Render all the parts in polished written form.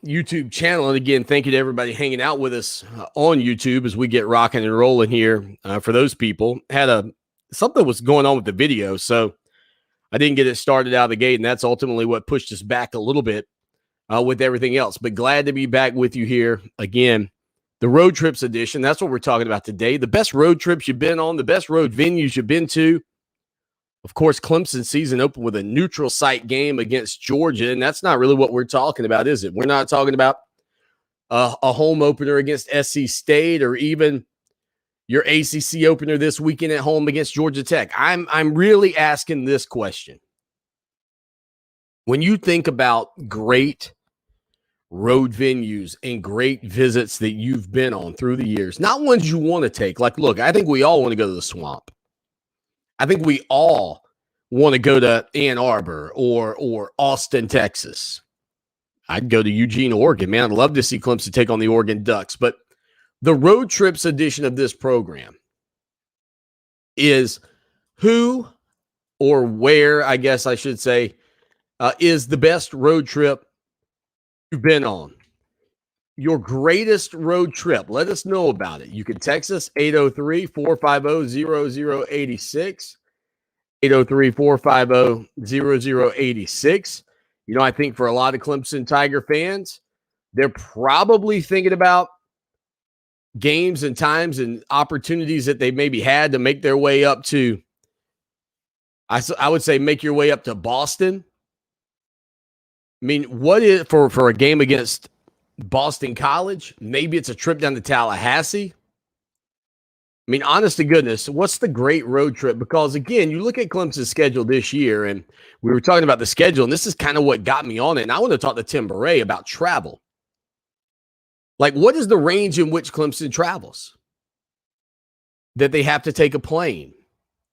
YouTube channel. And again, thank you to everybody hanging out with us on YouTube as we get rocking and rolling here. For those people, something was going on with the video, so I didn't get it started out of the gate, and that's ultimately what pushed us back a little bit with everything else. But glad to be back with you here again. The road trips edition. That's what we're talking about today. The best road trips you've been on, the best road venues you've been to. Of course, Clemson season opened with a neutral site game against Georgia, and that's not really what we're talking about, is it? We're not talking about a home opener against SC State or even your ACC opener this weekend at home against Georgia Tech. I'm really asking this question. When you think about great road venues and great visits that you've been on through the years, not ones you want to take. Like, look, I think we all want to go to the Swamp. I think we all want to go to Ann Arbor or Austin, Texas. I'd go to Eugene, Oregon. Man, I'd love to see Clemson take on the Oregon Ducks. But the road trips edition of this program is who or where, I guess I should say, is the best road trip you've been on. Your greatest road trip. Let us know about it. You can text us 803-450-0086. 803-450-0086. You know, I think for a lot of Clemson Tiger fans, they're probably thinking about games and times and opportunities that they maybe had to make their way up to, I would say make your way up to Boston. I mean, what is for a game against Boston College? Maybe it's a trip down to Tallahassee. I mean, honest to goodness, what's the great road trip? Because, again, you look at Clemson's schedule this year, and we were talking about the schedule, and this is kind of what got me on it. And I want to talk to Tim Beret about travel. Like, what is the range in which Clemson travels? That they have to take a plane.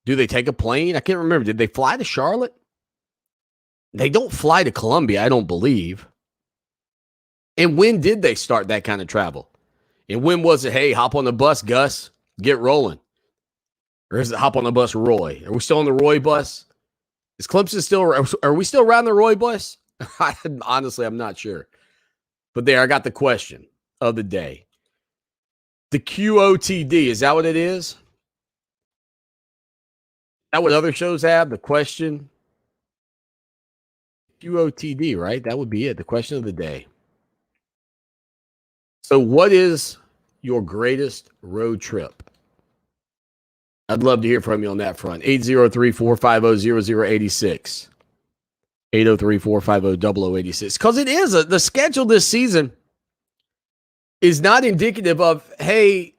Do they take a plane? I can't remember. Did they fly to Charlotte? They don't fly to Columbia, I don't believe. And when did they start that kind of travel? And when was it, hey, hop on the bus, Gus, get rolling? Or is it hop on the bus, Roy? Are we still on the Roy bus? Is Clemson still, are we still around the Roy bus? Honestly, I'm not sure. But there, I got the question of the day. The QOTD, is that what it is? Is that what other shows have? The question? QOTD, right? That would be it. The question of the day. So what is your greatest road trip? I'd love to hear from you on that front. 803-450-0086. 803-450-0086. Because it is the schedule this season is not indicative of, hey,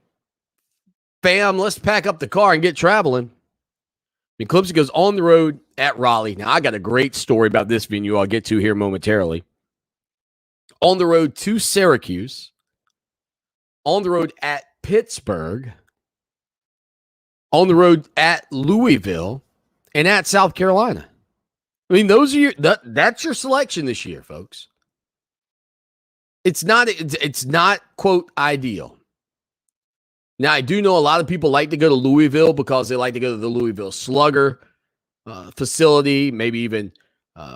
fam, let's pack up the car and get traveling. I mean, Clemson goes on the road at Raleigh. Now, I got a great story about this venue I'll get to here momentarily. On the road to Syracuse. On the road at Pittsburgh. On the road at Louisville. And at South Carolina. I mean, those are that's your selection this year, folks. It's not, quote, ideal. Now, I do know a lot of people like to go to Louisville because they like to go to the Louisville Slugger facility, maybe even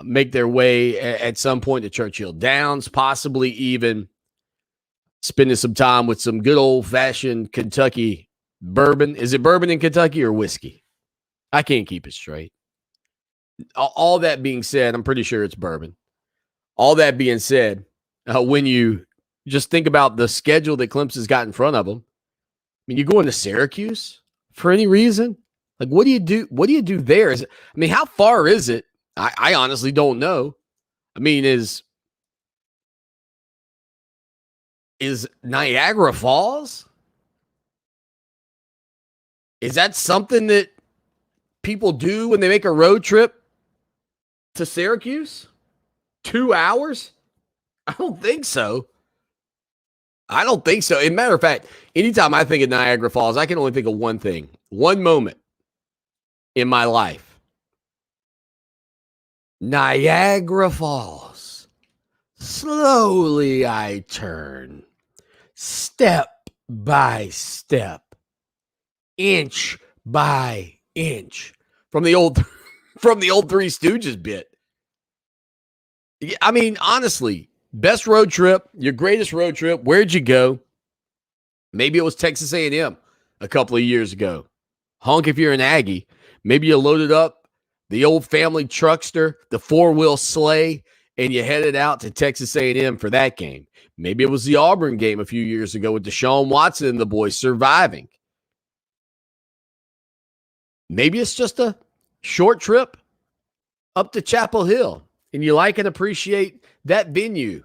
make their way at some point to Churchill Downs, possibly even spending some time with some good old-fashioned Kentucky bourbon. Is it bourbon in Kentucky or whiskey? I can't keep it straight. All that being said, I'm pretty sure it's bourbon. All that being said, when you just think about the schedule that Clemson's got in front of them, I mean, you go into Syracuse for any reason? Like, what do you do? What do you do there? How far is it? I honestly don't know. I mean, is Niagara Falls? Is that something that people do when they make a road trip to Syracuse? 2 hours? I don't think so. As a matter of fact, anytime I think of Niagara Falls, I can only think of one thing, one moment in my life. Niagara Falls. Slowly I turn, step by step, inch by inch, from the old Three Stooges bit. I mean, honestly, Best road trip, your greatest road trip. Where'd you go? Maybe it was Texas A&M a couple of years ago. Honk if you're an Aggie. Maybe you loaded up the old family truckster, the four-wheel sleigh, and you headed out to Texas A&M for that game. Maybe it was the Auburn game a few years ago with Deshaun Watson and the boys surviving. Maybe it's just a short trip up to Chapel Hill, and you like and appreciate that venue.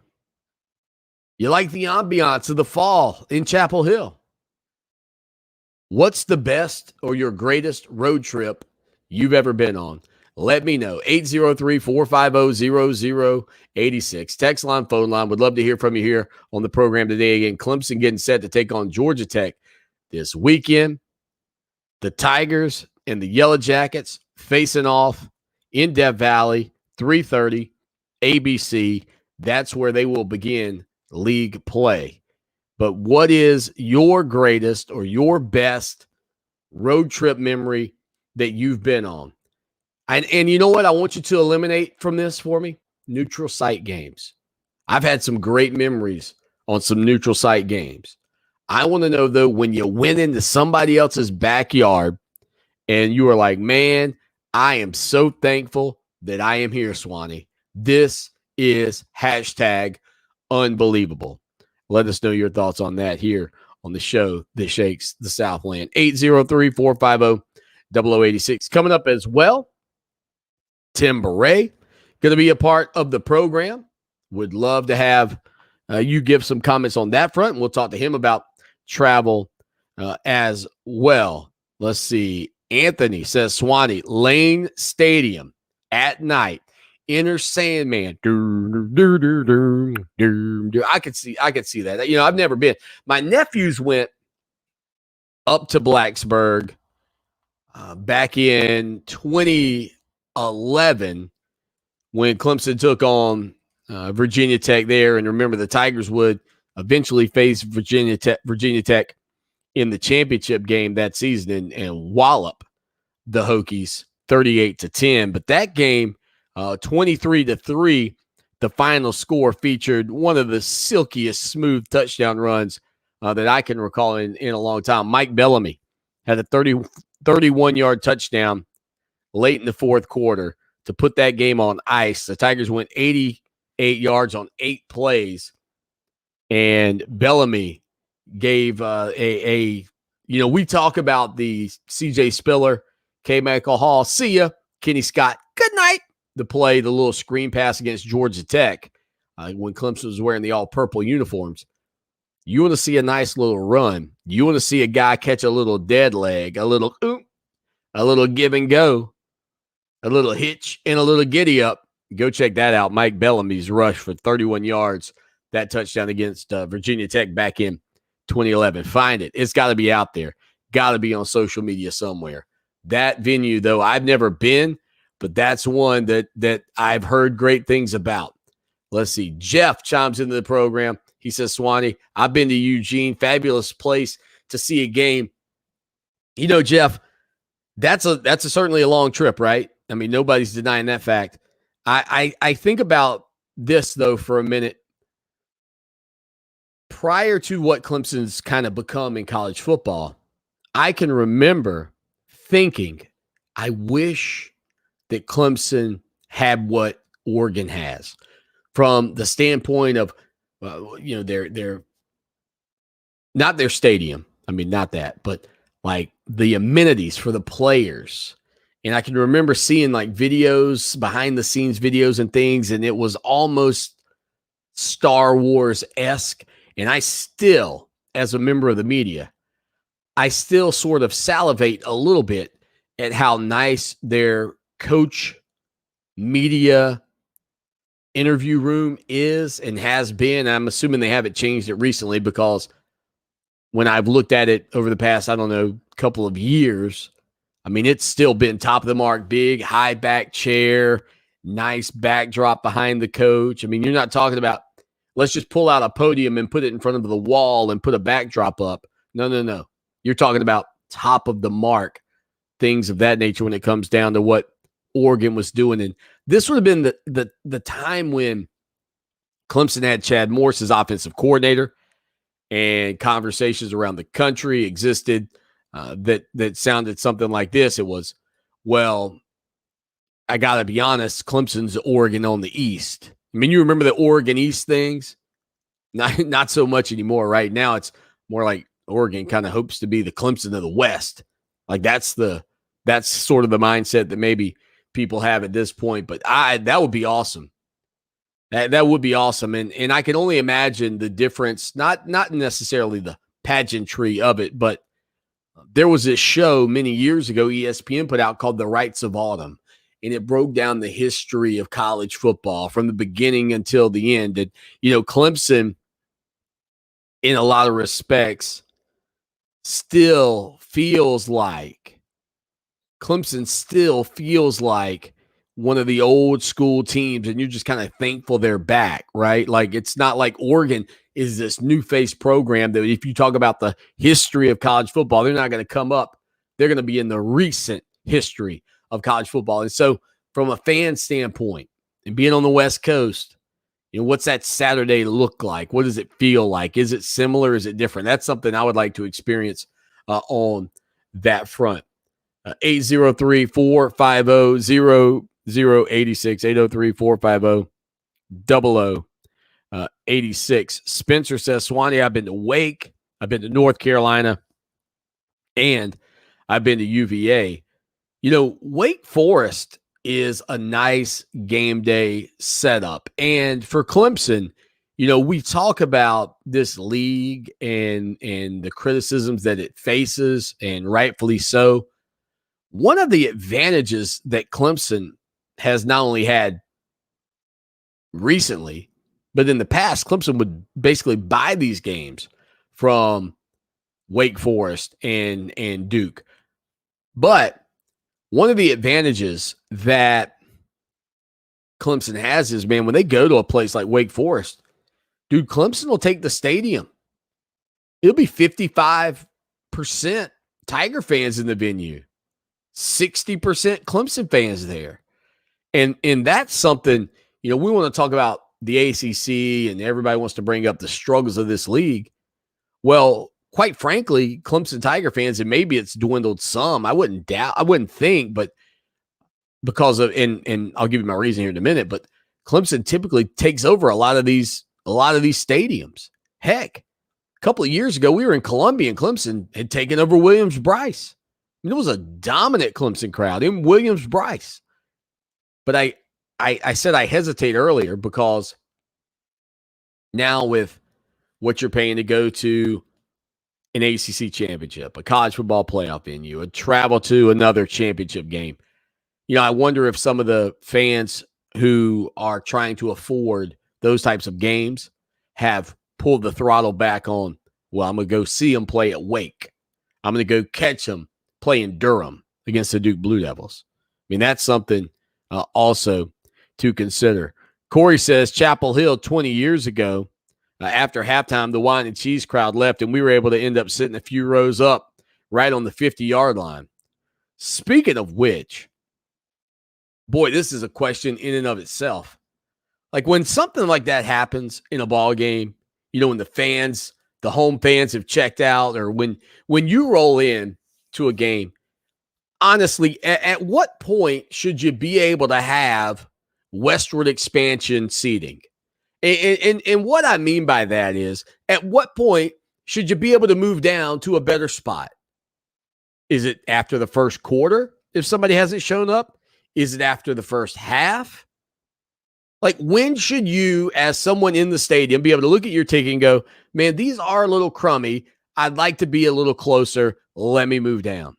You like the ambiance of the fall in Chapel Hill. What's the best or your greatest road trip you've ever been on? Let me know. 803-450-0086. Text line, phone line. Would love to hear from you here on the program today. Again, Clemson getting set to take on Georgia Tech this weekend. The Tigers and the Yellow Jackets facing off in Death Valley, 3:30, ABC. That's where they will begin league play. But what is your greatest or your best road trip memory that you've been on? And you know what? I want you to eliminate from this for me? Neutral site games. I've had some great memories on some neutral site games. I want to know, though, when you went into somebody else's backyard and you were like, man, I am so thankful that I am here, Swanee. This is #unbelievable. Let us know your thoughts on that here on the show that shakes the Southland. 803-450-0086. Coming up as well, Tim Beret going to be a part of the program. Would love to have you give some comments on that front, and we'll talk to him about travel as well. Let's see. Anthony says, Swanee, Lane Stadium at night. Inner Sandman. I could see that. You know, I've never been. My nephews went up to Blacksburg back in 2011 when Clemson took on Virginia Tech there. And remember, the Tigers would eventually face Virginia Tech in the championship game that season and wallop the Hokies 38-10. But that game, 23-3, the final score featured one of the silkiest, smooth touchdown runs that I can recall in a long time. Mike Bellamy had a 31-yard touchdown late in the fourth quarter to put that game on ice. The Tigers went 88 yards on 8 plays, and Bellamy gave we talk about the C.J. Spiller, K. Michael Hall, see ya, Kenny Scott, good night, the little screen pass against Georgia Tech when Clemson was wearing the all-purple uniforms. You want to see a nice little run. You want to see a guy catch a little dead leg, a little give and go, a little hitch, and a little giddy up. Go check that out. Mike Bellamy's rush for 31 yards, that touchdown against Virginia Tech back in 2011. Find it. It's got to be out there. Got to be on social media somewhere. That venue, though, I've never been, but that's one that I've heard great things about. Let's see. Jeff chimes into the program. He says, Swanee, I've been to Eugene. Fabulous place to see a game. You know, Jeff, that's certainly a long trip, right? I mean, nobody's denying that fact. I think about this, though, for a minute. Prior to what Clemson's kind of become in college football, I can remember thinking, I wish that Clemson had what Oregon has from the standpoint of, their not their stadium. I mean, not that, but like the amenities for the players. And I can remember seeing like videos, behind the scenes videos and things, and it was almost Star Wars-esque. And I still, as a member of the media, I still sort of salivate a little bit at how nice their coach media interview room is and has been. I'm assuming they haven't changed it recently, because when I've looked at it over the past, couple of years, I mean, it's still been top of the mark, big, high back chair, nice backdrop behind the coach. I mean, you're not talking about, let's just pull out a podium and put it in front of the wall and put a backdrop up. No. You're talking about top of the mark, things of that nature when it comes down to what Oregon was doing. And this would have been the time when Clemson had Chad Morris as offensive coordinator, and conversations around the country existed that sounded something like this. It was, well, I got to be honest, Clemson's Oregon on the East. I mean, you remember the Oregon East things? Not so much anymore. Right now, it's more like Oregon kind of hopes to be the Clemson of the West. Like that's sort of the mindset that maybe people have at this point. But that would be awesome. That would be awesome. And I can only imagine the difference, not necessarily the pageantry of it, but there was this show many years ago ESPN put out called The Rights of Autumn. And it broke down the history of college football from the beginning until the end. And, Clemson, in a lot of respects, still feels like one of the old school teams, and you're just kind of thankful they're back, right? Like, it's not like Oregon is this new-faced program that if you talk about the history of college football, they're not going to come up. They're going to be in the recent history of college football. And so from a fan standpoint and being on the West Coast, what's that Saturday look like? What does it feel like? Is it similar? Is it different? That's something I would like to experience on that front. 803-450-0086, 803-450-0086. Spencer says, Swanee, I've been to Wake, I've been to North Carolina, and I've been to UVA. Wake Forest is a nice game day setup. And for Clemson, we talk about this league and the criticisms that it faces, and rightfully so. One of the advantages that Clemson has not only had recently, but in the past, Clemson would basically buy these games from Wake Forest and Duke. But one of the advantages that Clemson has is, man, when they go to a place like Wake Forest, dude, Clemson will take the stadium. It'll be 55% Tiger fans in the venue, 60% Clemson fans there. And that's something, we want to talk about the ACC, and everybody wants to bring up the struggles of this league. Well, quite frankly, Clemson Tiger fans, and maybe it's dwindled some. I wouldn't think, but because of, and I'll give you my reason here in a minute, but Clemson typically takes over a lot of these stadiums. Heck, a couple of years ago, we were in Columbia, and Clemson had taken over Williams-Brice. I mean, it was a dominant Clemson crowd in Williams-Brice. But I said I hesitate earlier because now with what you're paying to go to an ACC championship, a college football playoff venue, a travel to another championship game, I wonder if some of the fans who are trying to afford those types of games have pulled the throttle back on, well, I'm going to go see them play at Wake. I'm going to go catch them play in Durham against the Duke Blue Devils. I mean, that's something also to consider. Corey says Chapel Hill 20 years ago, after halftime, the wine and cheese crowd left, and we were able to end up sitting a few rows up right on the 50-yard line. Speaking of which, boy, this is a question in and of itself. Like when something like that happens in a ball game, when the home fans have checked out, or when you roll in to a game, honestly, at what point should you be able to have westward expansion seating? And what I mean by that is, at what point should you be able to move down to a better spot? Is it after the first quarter if somebody hasn't shown up? Is it after the first half? Like, when should you, as someone in the stadium, be able to look at your ticket and go, man, these are a little crummy. I'd like to be a little closer. Let me move down.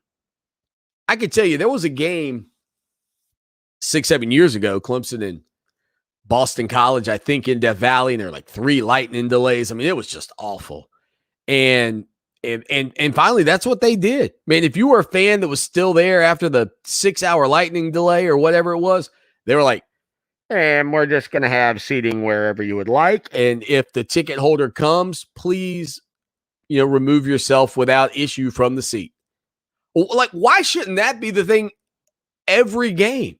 I can tell you there was a game 6-7 years ago, Clemson and Boston College, I think in Death Valley, and there were like 3 lightning delays. I mean, it was just awful. And finally, that's what they did. Man, if you were a fan that was still there after the 6-hour lightning delay or whatever it was, they were like, and we're just going to have seating wherever you would like. And if the ticket holder comes, please, remove yourself without issue from the seat. Like, why shouldn't that be the thing every game?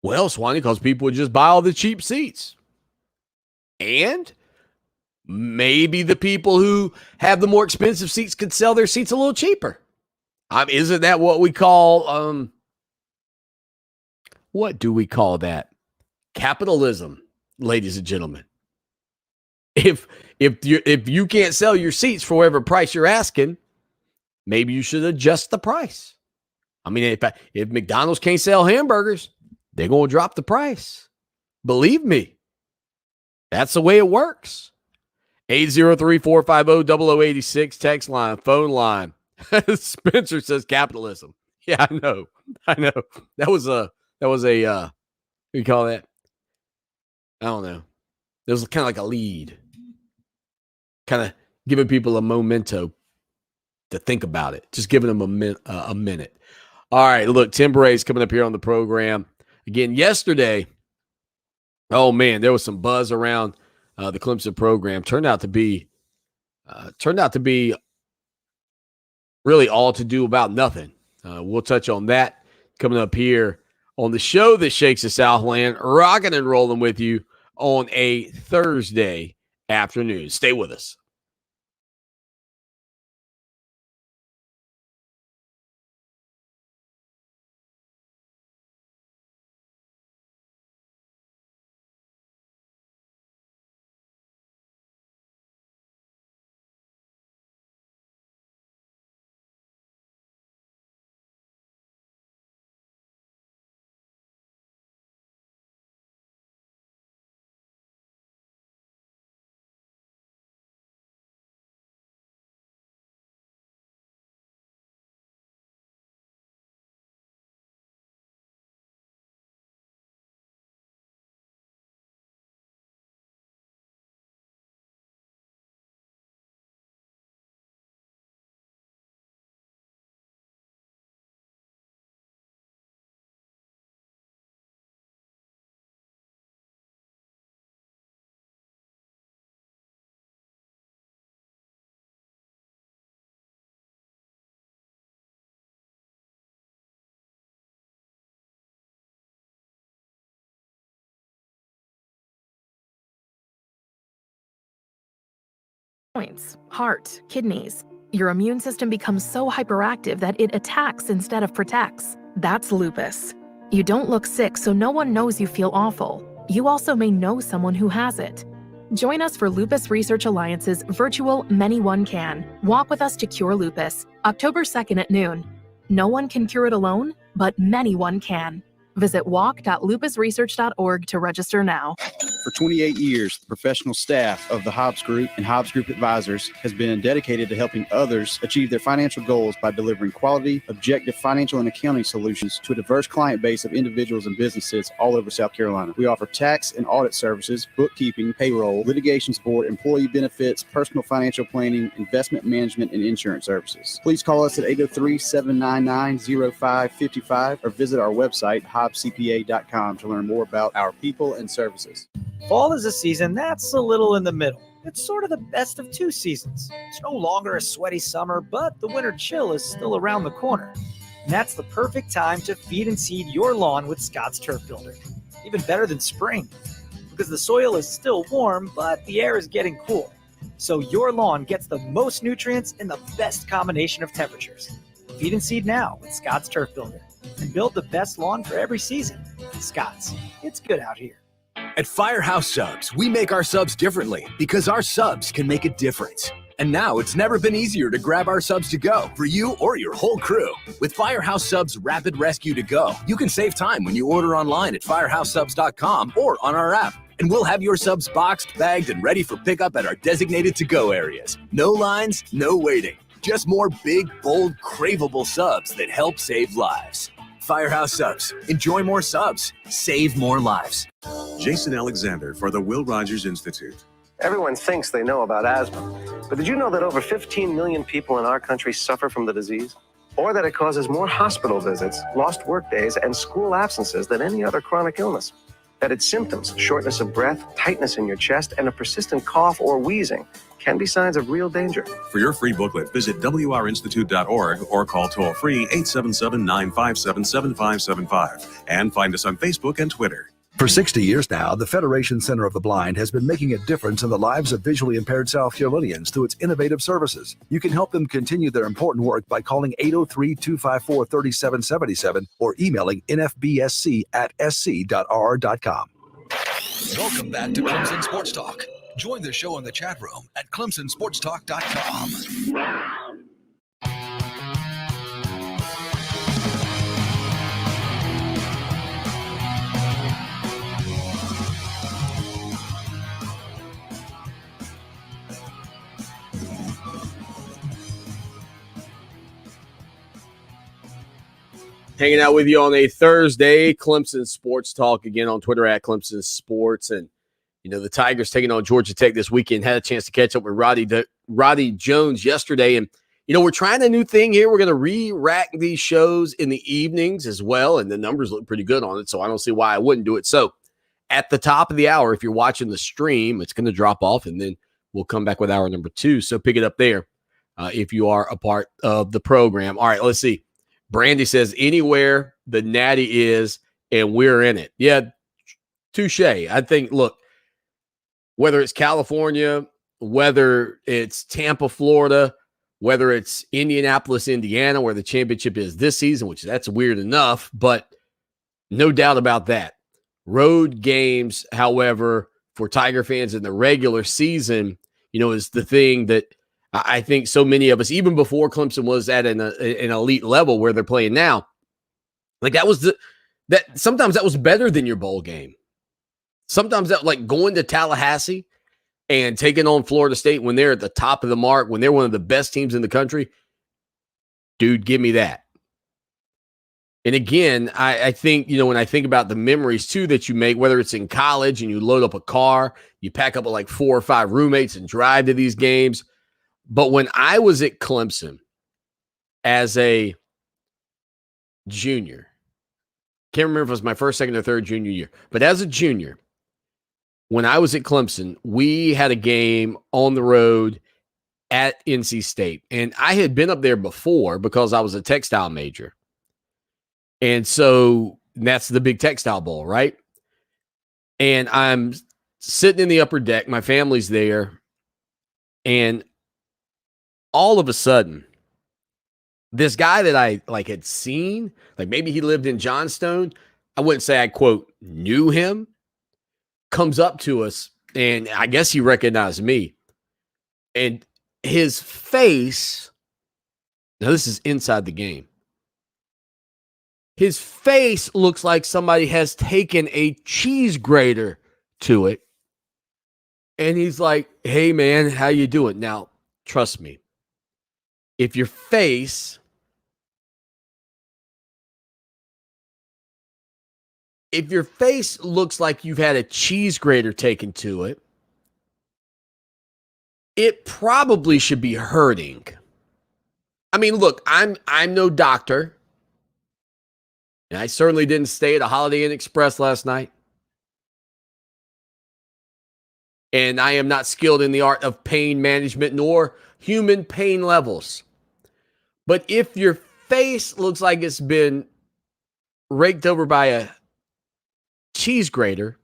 Well, Swanee, because people would just buy all the cheap seats. And maybe the people who have the more expensive seats could sell their seats a little cheaper. Isn't that what we call, what do we call that? Capitalism, ladies and gentlemen. If you can't sell your seats for whatever price you're asking, maybe you should adjust the price. I mean, if McDonald's can't sell hamburgers, they're going to drop the price. Believe me, that's the way it works. 803-450-0086, text line, phone line. Spencer says capitalism. Yeah, I know. That was a what do you call that? I don't know. It was kind of like a lead. Kind of giving people a memento to think about it. Just giving them a minute. All right, look, Tim Bray's coming up here on the program. Again, yesterday, oh, man, there was some buzz around the Clemson program. Turned out to be really all to do about nothing. We'll touch on that coming up here on the show that shakes the Southland, rocking and rolling with you on a Thursday afternoon. Stay with us. Joints, heart, kidneys. Your immune system becomes so hyperactive that it attacks instead of protects. That's lupus. You don't look sick, so no one knows you feel awful. You also may know someone who has it. Join us for Lupus Research Alliance's virtual Many One Can. Walk with us to cure lupus, October 2nd at noon. No one can cure it alone, but many one can. Visit walk.lupusresearch.org to register now. For 28 years, the professional staff of the Hobbs Group and Hobbs Group Advisors has been dedicated to helping others achieve their financial goals by delivering quality, objective financial and accounting solutions to a diverse client base of individuals and businesses all over South Carolina. We offer tax and audit services, bookkeeping, payroll, litigation support, employee benefits, personal financial planning, investment management, and insurance services. Please call us at 803-799-0555 or visit our website, hobbscpa.com, to learn more about our people and services. Fall is a season that's a little in the middle. It's sort of the best of two seasons. It's no longer a sweaty summer, but the winter chill is still around the corner. And that's the perfect time to feed and seed your lawn with Scott's Turf Builder. Even better than spring, because the soil is still warm, but the air is getting cool. So your lawn gets the most nutrients in the best combination of temperatures. Feed and seed now with Scott's Turf Builder and build the best lawn for every season. Scott's, it's good out here. At Firehouse Subs, we make our subs differently because our subs can make a difference. And now it's never been easier to grab our subs to go for you or your whole crew. With Firehouse Subs Rapid Rescue to Go, you can save time when you order online at firehousesubs.com or on our app. And we'll have your subs boxed, bagged, and ready for pickup at our designated to-go areas. No lines, no waiting. Just more big, bold, craveable subs that help save lives. Firehouse Subs. Enjoy more subs. Save more lives. Jason Alexander for the Will Rogers Institute. Everyone thinks they know about asthma, but did you know that over 15 million people in our country suffer from the disease? Or that it causes more hospital visits, lost work days, and school absences than any other chronic illness? that its symptoms, shortness of breath, tightness in your chest, and a persistent cough or wheezing, can be signs of real danger. For your free booklet, visit wrinstitute.org or call toll-free 877-957-7575 and find us on Facebook and Twitter. For 60 years now, the Federation Center of the Blind has been making a difference in the lives of visually impaired South Carolinians through its innovative services. You can help them continue their important work by calling 803-254-3777 or emailing nfbsc@sc.rr.com. Welcome back to Clemson Sports Talk. Join the show in the chat room at clemsonsportstalk.com. Hanging out with you on a Thursday, Clemson Sports Talk again on Twitter at Clemson Sports. And, you know, the Tigers taking on Georgia Tech this weekend. Had a chance to catch up with Roddy Jones yesterday. And, you know, we're trying a new thing here. We're going to re-rack these shows in the evenings as well. And the numbers look pretty good on it, so I don't see why I wouldn't do it. So at the top of the hour, if you're watching the stream, it's going to drop off, and then we'll come back with hour number 2. So pick it up there if you are a part of the program. All right, let's see. Brandy says, anywhere the Natty is, and we're in it. Yeah, touche. I think, look, whether it's California, whether it's Tampa, Florida, whether it's Indianapolis, Indiana, where the championship is this season, which that's weird enough, but no doubt about that. Road games, however, for Tiger fans in the regular season, you know, is the thing that I think so many of us, even before Clemson was at an elite level where they're playing now, like sometimes that was better than your bowl game. Sometimes that, like going to Tallahassee and taking on Florida State when they're at the top of the mark, when they're one of the best teams in the country, dude, give me that. And again, I think, you know, when I think about the memories too that you make, whether it's in college and you load up a car, you pack up with like 4 or 5 roommates and drive to these games. But when I was at Clemson as a junior, can't remember if it was my first, second, or third junior year, but as a junior, when I was at Clemson, we had a game on the road at NC State. And I had been up there before because I was a textile major. And so that's the big textile bowl, right? And I'm sitting in the upper deck. My family's there. And all of a sudden, this guy that I had seen, like maybe he lived in Johnstone, I wouldn't say I, quote, knew him, comes up to us, and I guess he recognized me. And his face, now this is inside the game, his face looks like somebody has taken a cheese grater to it. And he's like, hey, man, how you doing? Now, trust me. If your face looks like you've had a cheese grater taken to it, it probably should be hurting. I mean, look, I'm no doctor. And I certainly didn't stay at a Holiday Inn Express last night. And I am not skilled in the art of pain management nor human pain levels. But if your face looks like it's been raked over by a cheese grater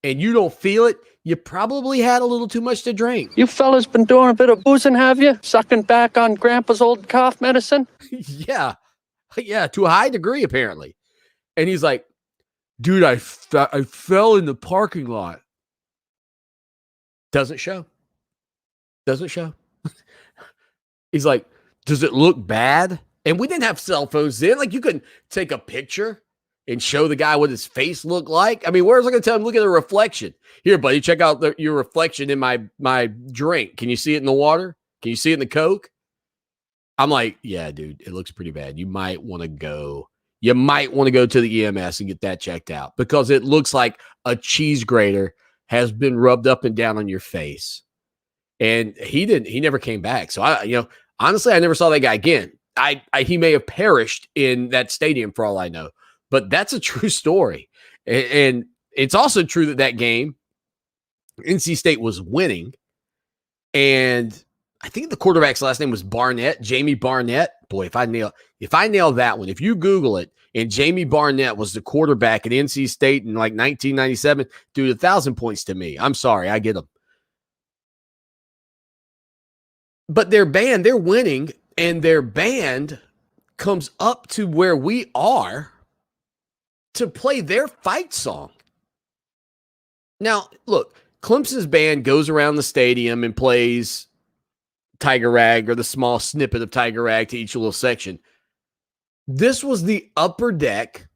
and you don't feel it, you probably had a little too much to drink. You fellas been doing a bit of boozing, have you? Sucking back on Grandpa's old cough medicine? Yeah, to a high degree, apparently. And he's like, dude, I fell in the parking lot. Doesn't show. He's like, does it look bad? And we didn't have cell phones then. Like, you couldn't take a picture and show the guy what his face looked like. I mean, where was I going to tell him, look at the reflection? Here, buddy, check out your reflection in my drink. Can you see it in the water? Can you see it in the Coke? I'm like, yeah, dude, it looks pretty bad. You might want to go to the EMS and get that checked out because it looks like a cheese grater has been rubbed up and down on your face. And he never came back. So honestly, I never saw that guy again. He may have perished in that stadium for all I know, but that's a true story. And It's also true that game, NC State was winning, and I think the quarterback's last name was Barnett, Jamie Barnett. Boy, if I nail that one, if you Google it, and Jamie Barnett was the quarterback at NC State in like 1997, dude, 1,000 points to me. I'm sorry, I get them. But their band, they're winning, and their band comes up to where we are to play their fight song. Now, look, Clemson's band goes around the stadium and plays Tiger Rag or the small snippet of Tiger Rag to each little section. This was the upper deck,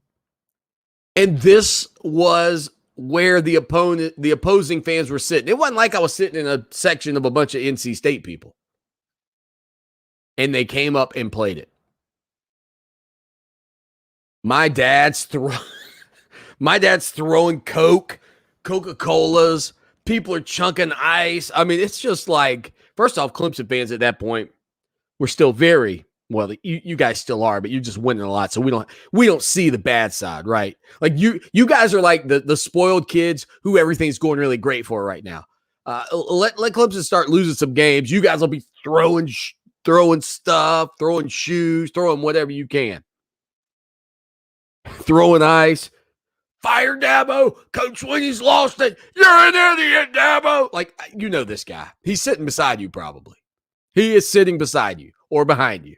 and this was where the opposing fans were sitting. It wasn't like I was sitting in a section of a bunch of NC State people. And they came up and played it. My dad's throwing Coke, Coca-Colas. People are chunking ice. I mean, it's just like, first off, Clemson fans at that point were still very, well, you guys still are, but you're just winning a lot. So we don't see the bad side, right? Like you guys are like the spoiled kids who everything's going really great for right now. Let Clemson start losing some games. You guys will be throwing stuff, throwing shoes, throwing whatever you can. Throwing ice. Fire Dabo. Coach Sweeney's lost it. You're in there the end, Dabo. Like, you know this guy. He's sitting beside you probably. He is sitting beside you or behind you.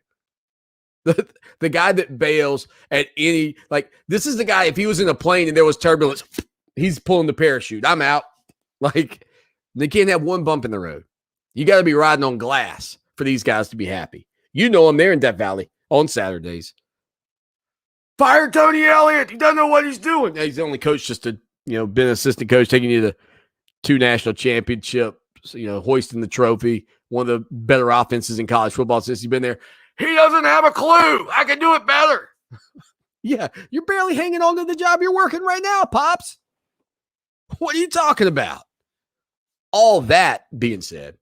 The guy that bails at any, like, this is the guy, if he was in a plane and there was turbulence, he's pulling the parachute. I'm out. Like, they can't have one bump in the road. You got to be riding on glass for these guys to be happy. You know them. They're in Death Valley on Saturdays. Fire Tony Elliott. He doesn't know what he's doing. He's the only coach just to, been assistant coach, taking you to 2 national championships, hoisting the trophy, one of the better offenses in college football since he's been there. He doesn't have a clue. I can do it better. Yeah, you're barely hanging on to the job you're working right now, Pops. What are you talking about? All that being said,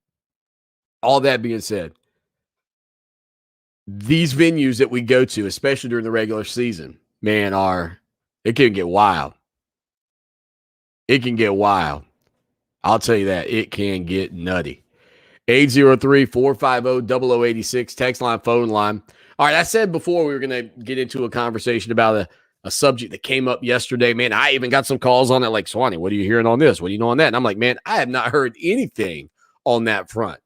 these venues that we go to, especially during the regular season, man, it can get wild. It can get wild. I'll tell you that. It can get nutty. 803-450-0086, text line, phone line. All right, I said before we were going to get into a conversation about a subject that came up yesterday. Man, I even got some calls on it like, Swanee, what are you hearing on this? What do you know on that? And I'm like, man, I have not heard anything on that front.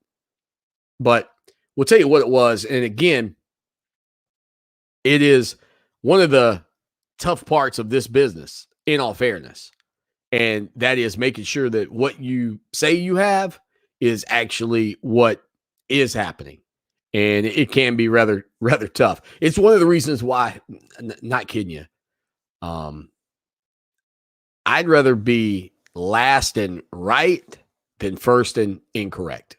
But we'll tell you what it was. And again, it is one of the tough parts of this business, in all fairness. And that is making sure that what you say you have is actually what is happening. And it can be rather tough. It's one of the reasons why, not kidding you, I'd rather be last and right than first and incorrect.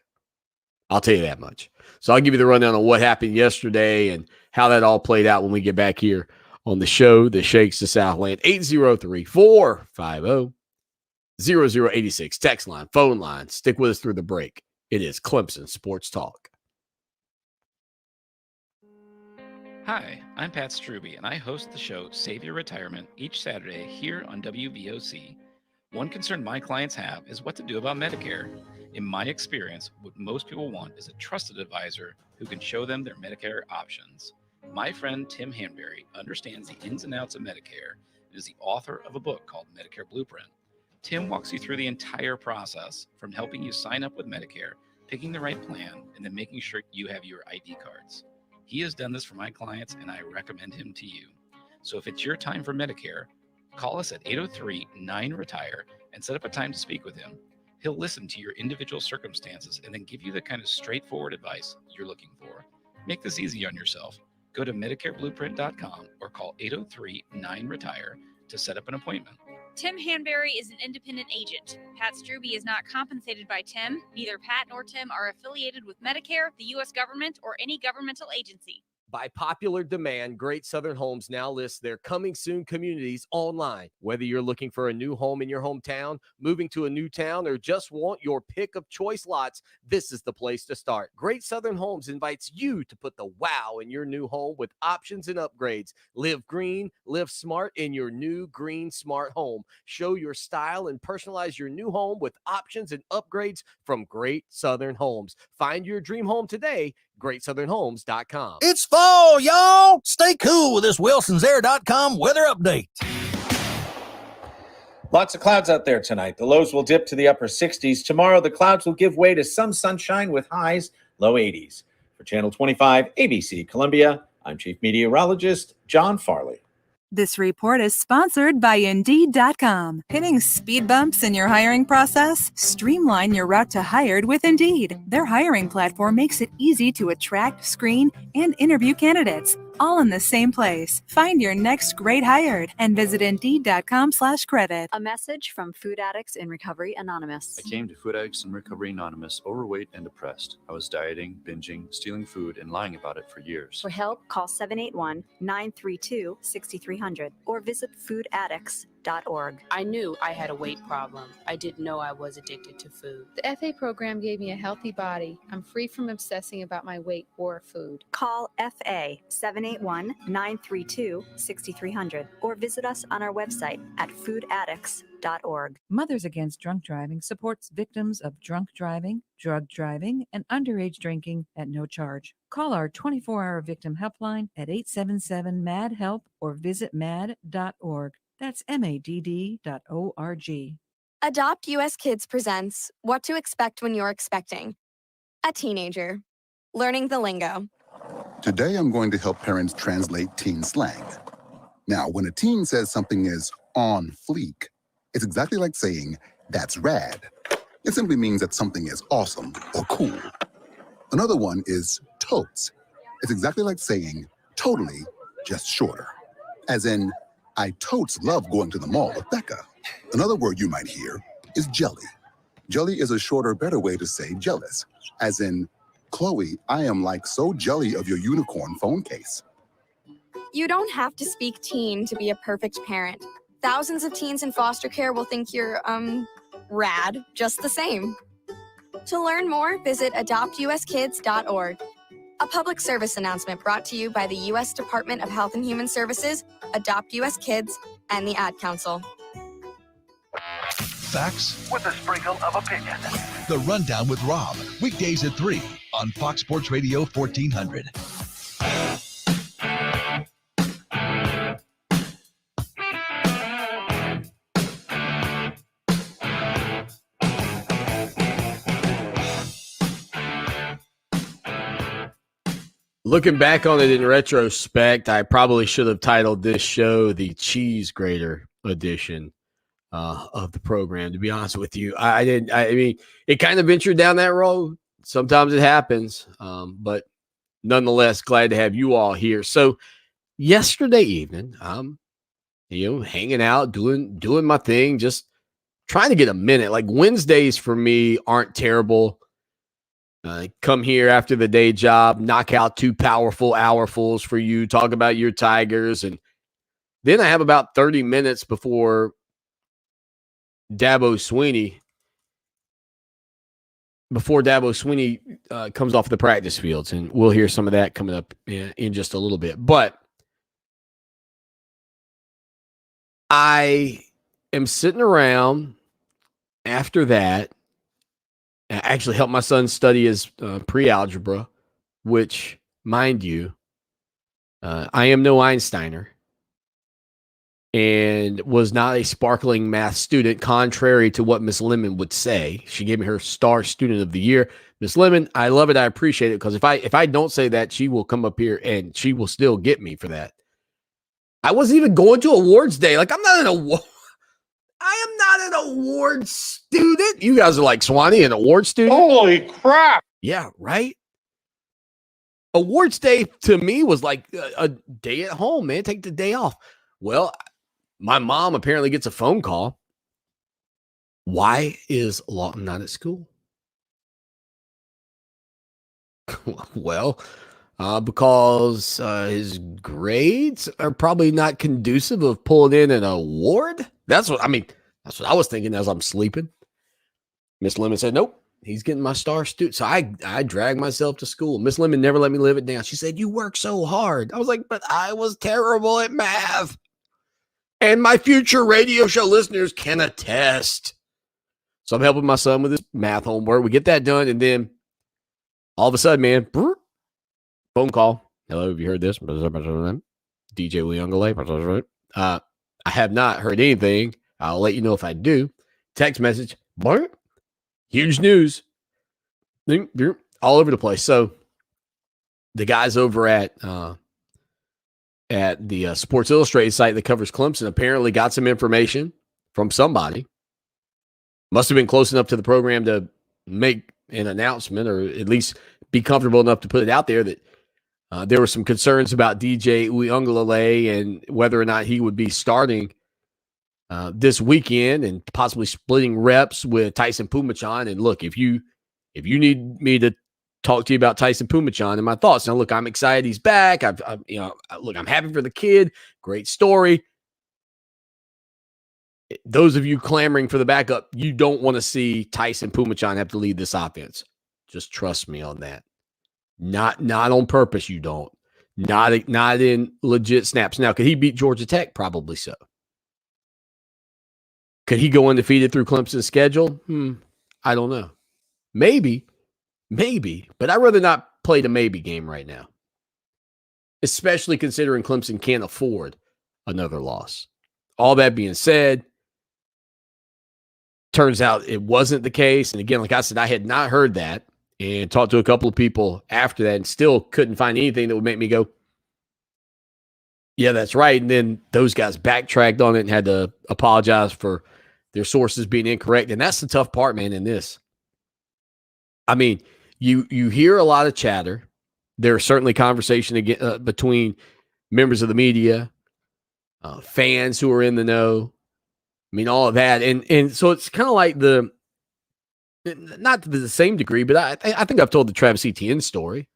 I'll tell you that much. So I'll give you the rundown on what happened yesterday and how that all played out when we get back here on the show that shakes the Southland. 803-450-0086. Text line, phone line. Stick with us through the break. It is Clemson Sports Talk. Hi, I'm Pat Struby, and I host the show Save Your Retirement each Saturday here on WVOC. One concern my clients have is what to do about Medicare. In my experience, what most people want is a trusted advisor who can show them their Medicare options. My friend Tim Hanberry understands the ins and outs of Medicare and is the author of a book called Medicare Blueprint. Tim walks you through the entire process, from helping you sign up with Medicare, picking the right plan, and then making sure you have your ID cards. He has done this for my clients, and I recommend him to you. So if it's your time for Medicare, call us at 803-9-RETIRE and set up a time to speak with him. He'll listen to your individual circumstances and then give you the kind of straightforward advice you're looking for. Make this easy on yourself. Go to MedicareBlueprint.com or call 803-9-RETIRE to set up an appointment. Tim Hanberry is an independent agent. Pat Struby is not compensated by Tim. Neither Pat nor Tim are affiliated with Medicare, the U.S. government, or any governmental agency. By popular demand, Great Southern Homes now lists their coming soon communities online. Whether you're looking for a new home in your hometown, moving to a new town, or just want your pick of choice lots, this is the place to start. Great Southern Homes invites you to put the wow in your new home with options and upgrades. Live green, live smart in your new green smart home. Show your style and personalize your new home with options and upgrades from Great Southern Homes. Find your dream home today, GreatSouthernHomes.com. It's fall, y'all. Stay cool with this Wilson'sAir.com weather update. Lots of clouds out there tonight. The lows will dip to the upper 60s. Tomorrow, the clouds will give way to some sunshine with highs low 80s. For Channel 25 ABC Columbia, I'm Chief Meteorologist John Farley. This report is sponsored by Indeed.com. Hitting speed bumps in your hiring process? Streamline your route to hired with Indeed. Their hiring platform makes it easy to attract, screen, and interview candidates, all in the same place. Find your next great hired and visit Indeed.com/credit. A message from Food Addicts in Recovery Anonymous. I came to Food Addicts in Recovery Anonymous overweight and depressed. I was dieting, binging, stealing food, and lying about it for years. For help, call 781-932-6300 or visit foodaddicts.org. I knew I had a weight problem. I didn't know I was addicted to food. The FA program gave me a healthy body. I'm free from obsessing about my weight or food. Call FA 781-932-6300 or visit us on our website at foodaddicts.org. Mothers Against Drunk Driving supports victims of drunk driving, drug driving, and underage drinking at no charge. Call our 24-hour victim helpline at 877-MAD-HELP or visit mad.org. That's MADD.org. Adopt US Kids presents What to Expect When You're Expecting. A teenager. Learning the lingo. Today I'm going to help parents translate teen slang. Now, when a teen says something is on fleek, it's exactly like saying, that's rad. It simply means that something is awesome or cool. Another one is totes. It's exactly like saying, totally, just shorter. As in, I totes love going to the mall with Becca. Another word you might hear is jelly. Jelly is a shorter, better way to say jealous. As in, Chloe, I am like so jelly of your unicorn phone case. You don't have to speak teen to be a perfect parent. Thousands of teens in foster care will think you're, rad just the same. To learn more, visit adoptuskids.org. A public service announcement brought to you by the U.S. Department of Health and Human Services, Adopt U.S. Kids, and the Ad Council. Facts with a sprinkle of opinion. The Rundown with Rob, weekdays at 3 on Fox Sports Radio 1400. Looking back on it in retrospect, I probably should have titled this show the Cheese Grater edition of the program, to be honest with you. I mean, it kind of ventured down that road. Sometimes it happens, but nonetheless, glad to have you all here. So yesterday evening, hanging out, doing my thing, just trying to get a minute. Like Wednesdays for me aren't terrible. Come here after the day job, knock out 2 powerful hourfuls for you, talk about your Tigers. And then I have about 30 minutes before Dabo Sweeney comes off the practice fields. And we'll hear some of that coming up in just a little bit. But I am sitting around after that. I actually helped my son study his pre-algebra, which, mind you, I am no Einsteiner and was not a sparkling math student, contrary to what Miss Lemon would say. She gave me her star student of the year. Miss Lemon, I love it. I appreciate it, because if I don't say that, she will come up here and she will still get me for that. I wasn't even going to awards day. Like, I am not an award student. You guys are like, Swanee, an award student? Holy crap. Yeah, right? Awards day to me was like a day at home, man. Take the day off. Well, my mom apparently gets a phone call. Why is Lawton not at school? Well, because his grades are probably not conducive of pulling in an award. That's what I was thinking as I'm sleeping. Miss Lemon said, nope, he's getting my star student. So I dragged myself to school. Miss Lemon never let me live it down. She said, you work so hard. I was like, but I was terrible at math. And my future radio show listeners can attest. So I'm helping my son with his math homework. We get that done. And then all of a sudden, man, phone call. Hello, have you heard this? DJ Leungale. I have not heard anything. I'll let you know if I do. Text message. Huge news. All over the place. So the guys over at the Sports Illustrated site that covers Clemson apparently got some information from somebody. Must have been close enough to the program to make an announcement or at least be comfortable enough to put it out there that there were some concerns about DJ Uiagalelei and whether or not he would be starting this weekend and possibly splitting reps with Tyson Pumachan. And look, if you need me to talk to you about Tyson Pumachan and my thoughts, now look, I'm excited he's back. I'm happy for the kid. Great story. Those of you clamoring for the backup, you don't want to see Tyson Pumachan have to lead this offense. Just trust me on that. Not on purpose, you don't. Not in legit snaps. Now, could he beat Georgia Tech? Probably so. Could he go undefeated through Clemson's schedule? I don't know. Maybe. But I'd rather not play the maybe game right now. Especially considering Clemson can't afford another loss. All that being said, turns out it wasn't the case. And again, like I said, I had not heard that and talked to a couple of people after that and still couldn't find anything that would make me go, yeah, that's right. And then those guys backtracked on it and had to apologize for their sources being incorrect. And that's the tough part, man, in this. I mean, you hear a lot of chatter. There's certainly conversation again, between members of the media, fans who are in the know. I mean, all of that. And so it's kind of like not to the same degree, but I think I've told the Travis Etienne story.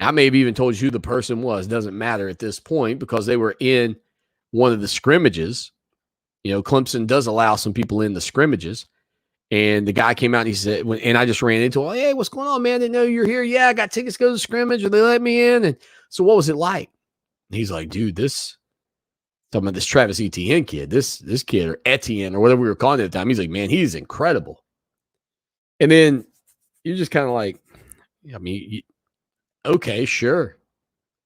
I may have even told you who the person was. Doesn't matter at this point because they were in one of the scrimmages. You know, Clemson does allow some people in the scrimmages. And the guy came out and he said, and I just ran into him, hey, what's going on, man? They know you're here. Yeah, I got tickets to go to the scrimmage or they let me in. And so what was it like? And he's like, dude, talking about this Travis Etienne kid, this kid or Etienne or whatever we were calling it at the time. He's like, man, he's incredible. And then you're just kind of like, I mean, okay, sure.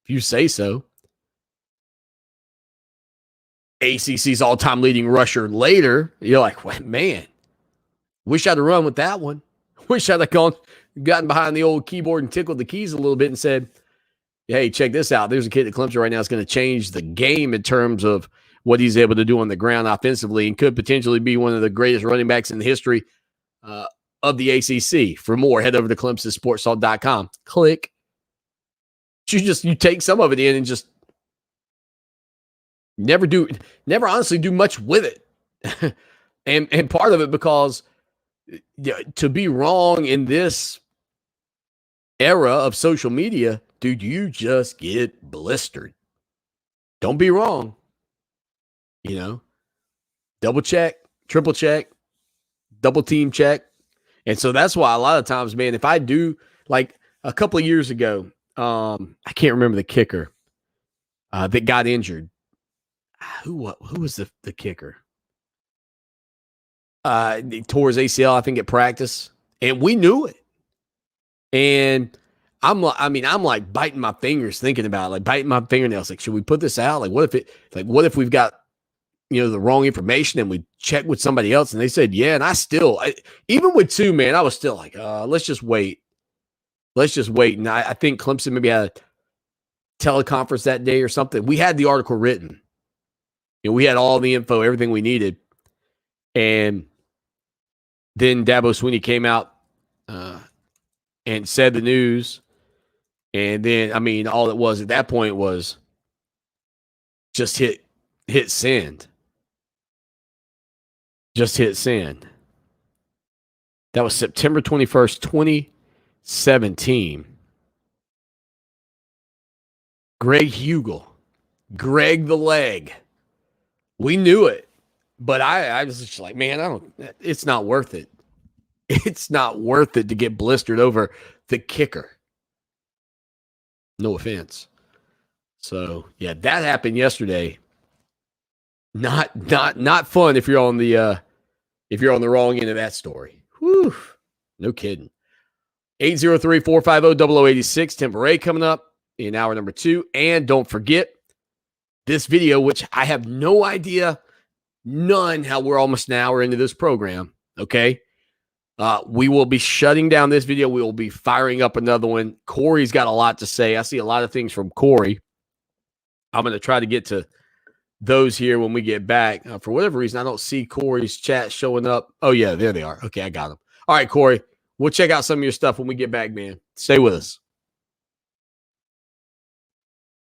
If you say so. ACC's all-time leading rusher later. You're like, well, man, wish I'd have run with that one. Wish I'd have gotten behind the old keyboard and tickled the keys a little bit and said, hey, check this out. There's a kid at Clemson right now that's going to change the game in terms of what he's able to do on the ground offensively and could potentially be one of the greatest running backs in the history of the ACC. For more, head over to ClemsonSportsTalk.com. Click. You take some of it in and just never honestly do much with it. and part of it because to be wrong in this era of social media, dude, you just get blistered. Don't be wrong. You know, double check, triple check, double team check. And so that's why a lot of times, man, if I do, like a couple of years ago, I can't remember the kicker that got injured. Who was the kicker? He tore his ACL, I think, at practice, and we knew it. And I'm like biting my fingers thinking about it, like biting my fingernails. Like, should we put this out? Like, what if we've got, the wrong information and we check with somebody else? And they said, yeah. And even with two, man, I was still like, let's just wait. And I think Clemson maybe had a teleconference that day or something. We had the article written. We had all the info, everything we needed. And then Dabo Swinney came out and said the news. And then, all it was at that point was just hit send. Just hit send. That was September 21st, 2017. Greg Hugel, Greg the Leg. We knew it, but I was just like, man, it's not worth it. It's not worth it to get blistered over the kicker. No offense. So yeah, that happened yesterday. Not fun if you're on the wrong end of that story. Whew. No kidding. 803-450-0086. Temporary coming up in hour number 2. And don't forget this video, which I have no idea, none, how we're almost an hour into this program. Okay. We will be shutting down this video. We will be firing up another one. Corey's got a lot to say. I see a lot of things from Corey. I'm going to try to get to those here when we get back. For whatever reason, I don't see Corey's chat showing up. Oh, yeah, there they are. Okay, I got them. All right, Corey, we'll check out some of your stuff when we get back, man. Stay with us.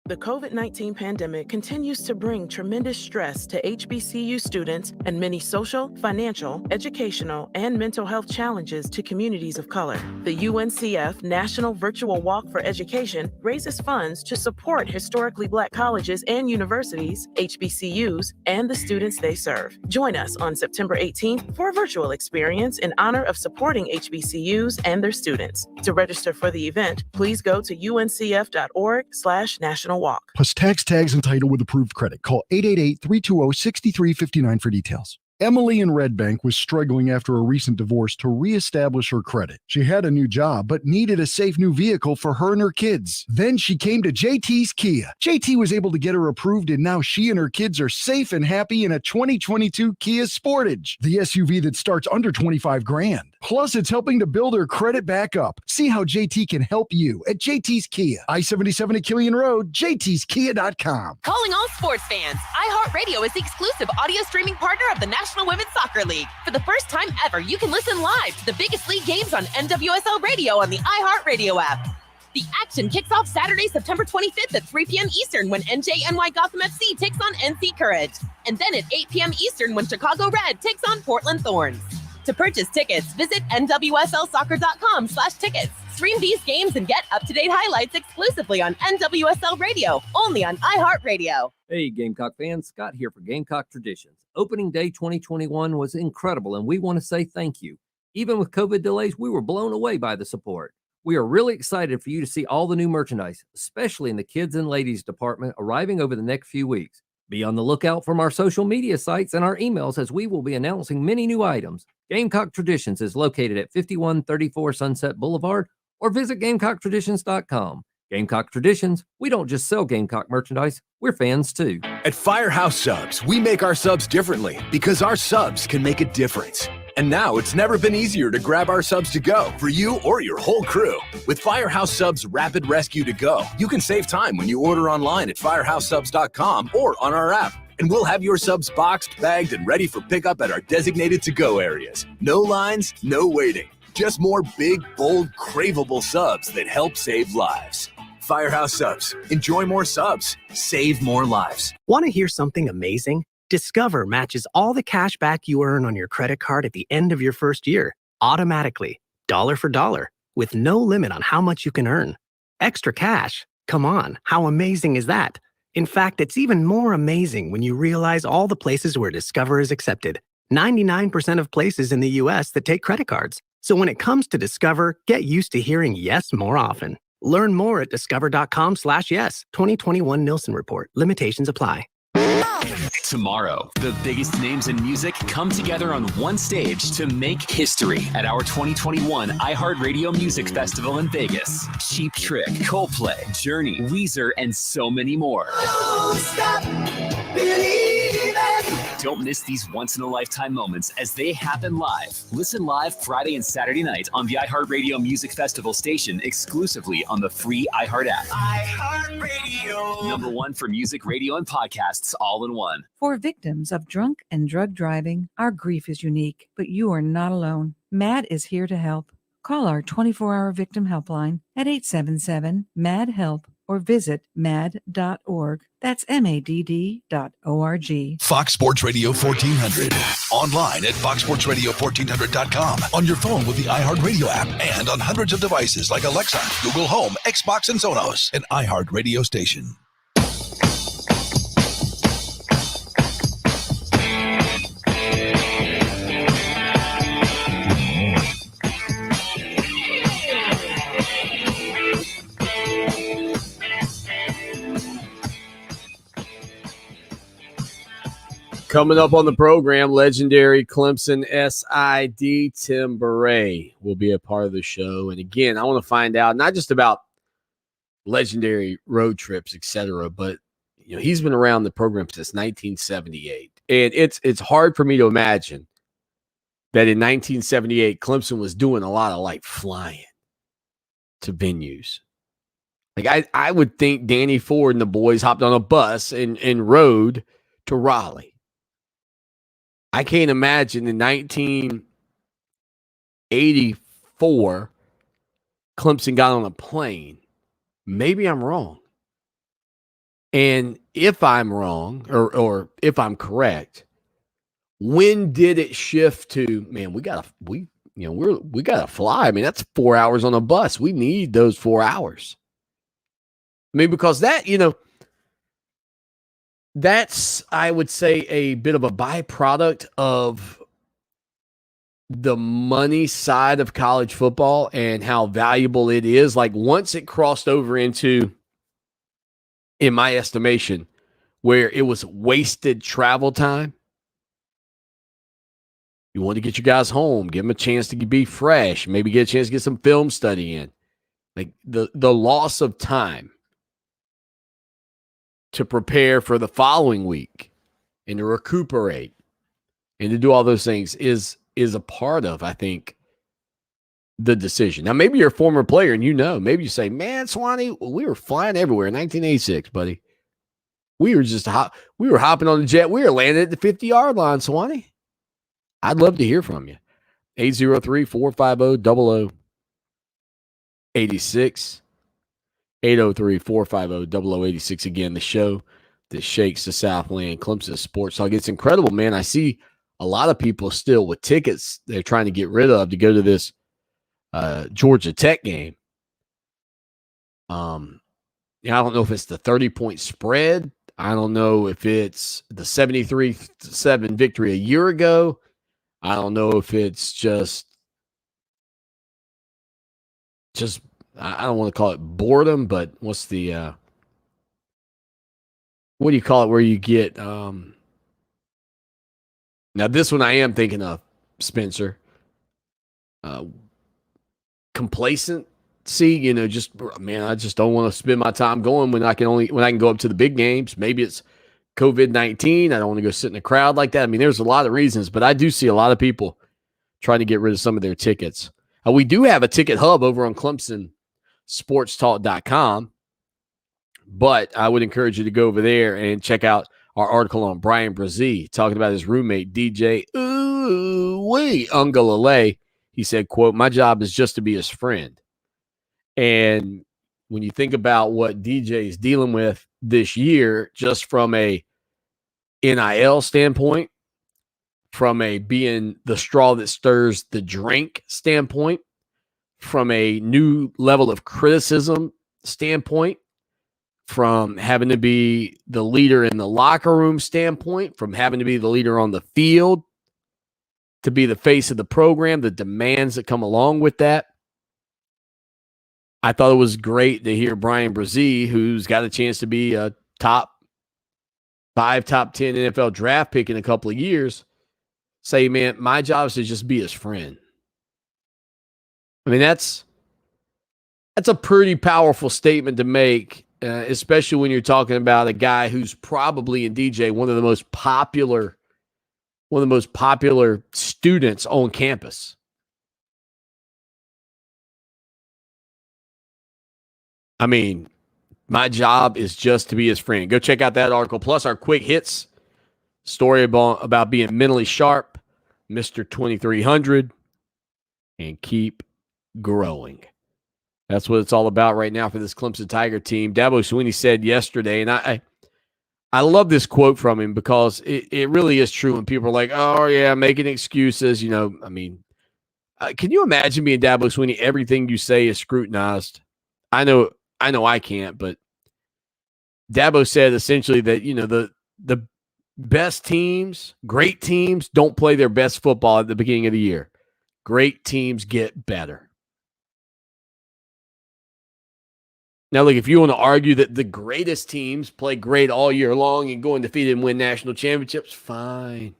The COVID-19 pandemic continues to bring tremendous stress to HBCU students and many social, financial, educational, and mental health challenges to communities of color. The UNCF National Virtual Walk for Education raises funds to support historically Black colleges and universities, HBCUs, and the students they serve. Join us on September 18th for a virtual experience in honor of supporting HBCUs and their students. To register for the event, please go to uncf.org/national walk. Plus tax, tags, and title with approved credit. Call 888-320-6359 for details. Emily in Red Bank was struggling after a recent divorce to reestablish her credit. She had a new job, but needed a safe new vehicle for her and her kids. Then she came to JT's Kia. JT was able to get her approved, and now she and her kids are safe and happy in a 2022 Kia Sportage, the SUV that starts under $25,000. Plus, it's helping to build her credit back up. See how JT can help you at JT's Kia. I-77 at Killian Road, jtskia.com. Calling all sports fans, iHeartRadio is the exclusive audio streaming partner of the National Women's Soccer League. For the first time ever, you can listen live to the biggest league games on NWSL Radio on the iHeartRadio app. The action kicks off Saturday, September 25th at 3 p.m. Eastern when NJNY Gotham FC takes on NC Courage. And then at 8 p.m. Eastern when Chicago Red takes on Portland Thorns. To purchase tickets, visit nwslsoccer.com/tickets. Stream these games and get up-to-date highlights exclusively on NWSL Radio, only on iHeartRadio. Hey, Gamecock fans, Scott here for Gamecock Traditions. Opening day 2021 was incredible, and we want to say thank you. Even with COVID delays, we were blown away by the support. We are really excited for you to see all the new merchandise, especially in the kids and ladies department, arriving over the next few weeks. Be on the lookout from our social media sites and our emails as we will be announcing many new items. Gamecock Traditions is located at 5134 Sunset Boulevard, or visit GamecockTraditions.com. Gamecock Traditions, we don't just sell Gamecock merchandise, we're fans too. At Firehouse Subs, we make our subs differently because our subs can make a difference. And now it's never been easier to grab our subs to go for you or your whole crew. With Firehouse Subs Rapid Rescue to Go, you can save time when you order online at firehousesubs.com or on our app. And we'll have your subs boxed, bagged, and ready for pickup at our designated to-go areas. No lines, no waiting. Just more big, bold, craveable subs that help save lives. Firehouse Subs. Enjoy more subs. Save more lives. Want to hear something amazing? Discover matches all the cash back you earn on your credit card at the end of your first year, automatically, dollar for dollar, with no limit on how much you can earn. Extra cash? Come on, how amazing is that? In fact, it's even more amazing when you realize all the places where Discover is accepted. 99% of places in the US that take credit cards. So when it comes to Discover, get used to hearing yes more often. Learn more at discover.com/yes. 2021 Nielsen Report. Limitations apply. Tomorrow, the biggest names in music come together on one stage to make history at our 2021 iHeartRadio Music Festival in Vegas. Cheap Trick, Coldplay, Journey, Weezer, and so many more. Stop believing. Don't miss these once-in-a-lifetime moments as they happen live. Listen live Friday and Saturday night on the iHeartRadio Music Festival station exclusively on the free iHeart app. iHeartRadio. Number one for music, radio, and podcasts all in one. For victims of drunk and drug driving, our grief is unique, but you are not alone. MAD is here to help. Call our 24-hour victim helpline at 877-MAD-HELP or visit mad.org. That's MADD.org. Fox Sports Radio 1400. Online at foxsportsradio1400.com. On your phone with the iHeartRadio app and on hundreds of devices like Alexa, Google Home, Xbox, and Sonos. An iHeartRadio station. Coming up on the program, legendary Clemson SID Tim Beret will be a part of the show. And again, I want to find out not just about legendary road trips, etc., but he's been around the program since 1978. And it's hard for me to imagine that in 1978, Clemson was doing a lot of like flying to venues. Like I would think Danny Ford and the boys hopped on a bus and rode to Raleigh. I can't imagine in 1984, Clemson got on a plane. Maybe I'm wrong. And if I'm wrong, or if I'm correct, when did it shift to, man, we gotta fly. I mean, that's 4 hours on a bus. We need those 4 hours. I mean, because that's, I would say, a bit of a byproduct of the money side of college football and how valuable it is. Like once it crossed over into, in my estimation, where it was wasted travel time, you want to get your guys home, give them a chance to be fresh, maybe get a chance to get some film study in. Like the loss of time to prepare for the following week and to recuperate and to do all those things is a part of, I think, the decision. Now, maybe you're a former player and maybe you say, man, Swanee, we were flying everywhere in 1986, buddy. We were hopping on the jet. We were landing at the 50-yard line, Swanee. I'd love to hear from you. 803-450-0086. 803-450-0086. Again, the show that shakes the Southland, Clemson Sports Talk. It's incredible, man. I see a lot of people still with tickets they're trying to get rid of to go to this Georgia Tech game. I don't know if it's the 30-point spread. I don't know if it's the 73-7 victory a year ago. I don't know if it's just I don't want to call it boredom, but what's the what do you call it where you get now this one I am thinking of, Spencer. Complacency, just, man, I just don't want to spend my time going when I can go up to the big games. Maybe it's COVID-19. I don't want to go sit in a crowd like that. I mean, there's a lot of reasons, but I do see a lot of people trying to get rid of some of their tickets. We do have a ticket hub over on ClemsonSportsTalk.com, but I would encourage you to go over there and check out our article on Brian Brzee talking about his roommate, DJ Ungalale. He said, quote, "My job is just to be his friend." And when you think about what DJ is dealing with this year, just from a NIL standpoint, from a being the straw that stirs the drink standpoint, from a new level of criticism standpoint, from having to be the leader in the locker room standpoint, from having to be the leader on the field, to be the face of the program, the demands that come along with that. I thought it was great to hear Brian Brzee, who's got a chance to be a top 5, top 10 NFL draft pick in a couple of years, say, man, my job is to just be his friend. I mean, that's a pretty powerful statement to make, especially when you're talking about a guy who's probably in DJ one of the most popular students on campus. I mean, my job is just to be his friend. Go check out that article. Plus our quick hits story about being mentally sharp, Mr. 2300, and keep growing. That's what it's all about right now for this Clemson Tiger team. Dabo Swinney said yesterday, and I love this quote from him because it really is true when people are like, oh, yeah, making excuses. I mean, can you imagine being Dabo Swinney? Everything you say is scrutinized. I know I can't, but Dabo said essentially that, the best teams, great teams, don't play their best football at the beginning of the year. Great teams get better. Now, look, if you want to argue that the greatest teams play great all year long and go undefeated and win national championships, fine.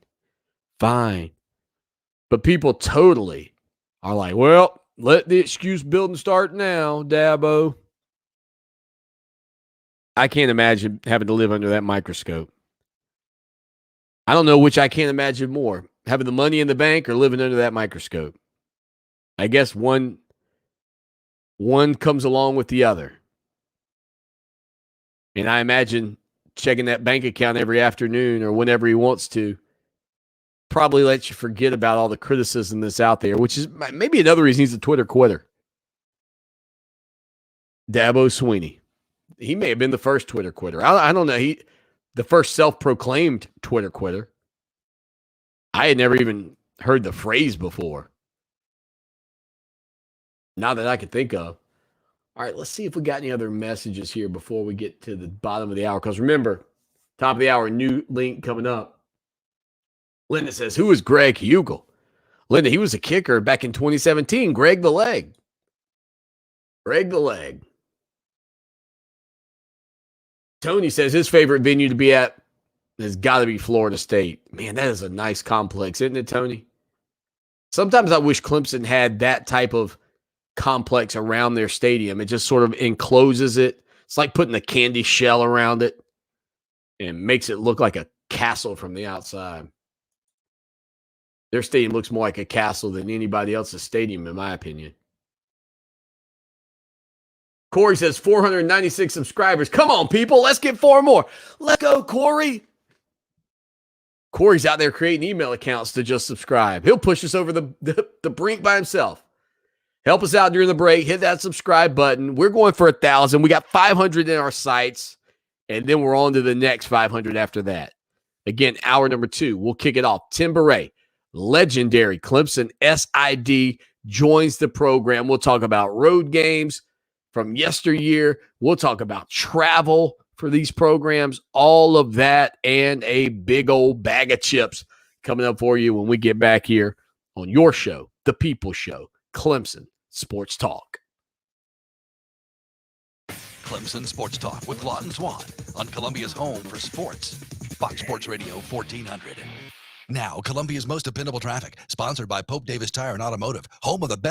But people totally are like, well, let the excuse building start now, Dabo. I can't imagine having to live under that microscope. I don't know which I can't imagine more, having the money in the bank or living under that microscope. I guess one comes along with the other. And I imagine checking that bank account every afternoon or whenever he wants to probably lets you forget about all the criticism that's out there, which is maybe another reason he's a Twitter quitter. Dabo Swinney. He may have been the first Twitter quitter. I don't know. The first self-proclaimed Twitter quitter. I had never even heard the phrase before. Not that I could think of. All right, let's see if we got any other messages here before we get to the bottom of the hour. Because remember, top of the hour, new link coming up. Linda says, who is Greg Hugel? Linda, he was a kicker back in 2017. Greg the Leg. Tony says his favorite venue to be at has got to be Florida State. Man, that is a nice complex, isn't it, Tony? Sometimes I wish Clemson had that type of complex around their stadium. It just sort of encloses it. It's like putting a candy shell around it and makes it look like a castle from the outside. Their stadium looks more like a castle than anybody else's stadium, in my opinion. Corey says 496 subscribers. Come on, people. Let's get 4 more. Let's go, Corey. Corey's out there creating email accounts to just subscribe. He'll push us over the brink by himself. Help us out during the break. Hit that subscribe button. We're going for 1,000. We got 500 in our sights, and then we're on to the next 500 after that. Again, hour number 2. We'll kick it off. Tim Beret, legendary Clemson SID, joins the program. We'll talk about road games from yesteryear. We'll talk about travel for these programs, all of that, and a big old bag of chips coming up for you when we get back here on your show, The People Show, Clemson Sports Talk. Clemson Sports Talk with Lawton Swan on Columbia's home for sports, Fox Sports Radio 1400. Now, Columbia's most dependable traffic, sponsored by Pope Davis Tire and Automotive, home of the best